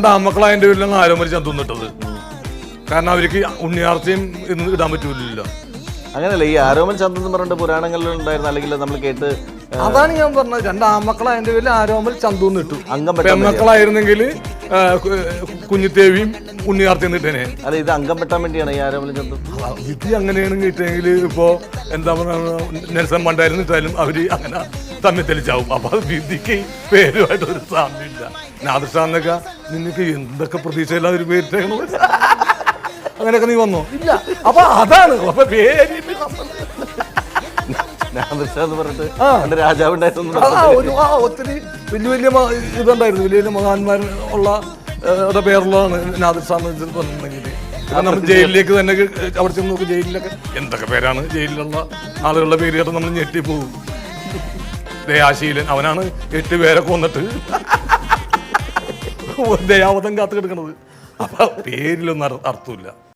മക്കളതിന്റെ പേരിലാണ് ആരോമൽ ചന്തുന്നിട്ടത്. കാരണം അവർക്ക് ഉണ്ണിയാർച്ചയും ഇന്ന് ഇടാൻ പറ്റൂലല്ലോ. അങ്ങനെയല്ല, ഈ ആരോമൽ ചന്തു എന്ന് പറഞ്ഞിട്ട് പുരാണങ്ങളിൽ ഉണ്ടായിരുന്ന, അല്ലെങ്കിൽ നമ്മൾ കേട്ട്, അതാണ് ഞാൻ പറഞ്ഞത്. രണ്ട് ആമക്കളെ അതിന്റെ പേരിൽ ആരോമൽ ചന്തു ഇട്ടു. അംഗം പെൺമക്കളായിരുന്നെങ്കിൽ കുഞ്ഞിത്തേവിയും ഉണ്ണിയാർച്ചയും ഇട്ടേനെ. അല്ല, ഇത് അംഗം വെട്ടാൻ വേണ്ടിയാണ് ഈ ആരോമൽ ചന്തു. വിധി അങ്ങനെയാണ് കിട്ടിയെങ്കിൽ ഇപ്പോ എന്താ പറയുക, നെൽസൺ മണ്ടായിരുന്നു ഇട്ടാലും അവര് അങ്ങനെ തമ്മിൽ തെളിച്ചാവും. അപ്പൊ അത് വിധിക്ക് പേരുമായിട്ട് ഒരു സാമ്യമില്ല. നാദൃഷ്ടാന്നൊക്കെ നിനക്ക് എന്തൊക്കെ പ്രതീക്ഷയില്ലാതെ ഒരു പേരിട്ടേക്കണോ, അങ്ങനെയൊക്കെ നീ വന്നോ? ഇല്ല. അപ്പൊ അതാണ് അപ്പൊ പേര് രാജാവുണ്ടായിരുന്നു. ഒത്തിരി വലിയ വലിയ ഇതുണ്ടായിരുന്നു, വലിയ വലിയ മഹാന്മാർ ഉള്ള പേരുള്ളതാണ് നാദിർഷാന്ന് പറഞ്ഞിട്ടുണ്ടെങ്കിൽ. ഇപ്പൊ നമ്മൾ ജയിലിലേക്ക് തന്നെ അവിടെ ചെന്ന് നോക്കും, ജയിലിലൊക്കെ എന്തൊക്കെ പേരാണ് ജയിലിലുള്ള ആളുകളുടെ പേര് കേട്ട് നമ്മൾ ഞെട്ടിപ്പോകും. ദയാശീലൻ, അവനാണ് 8 പേരെ കൊന്നിട്ട് ദയാവധം കാത്തു കിടക്കണത്. അപ്പൊ പേരിലൊന്നും അർത്ഥമില്ല.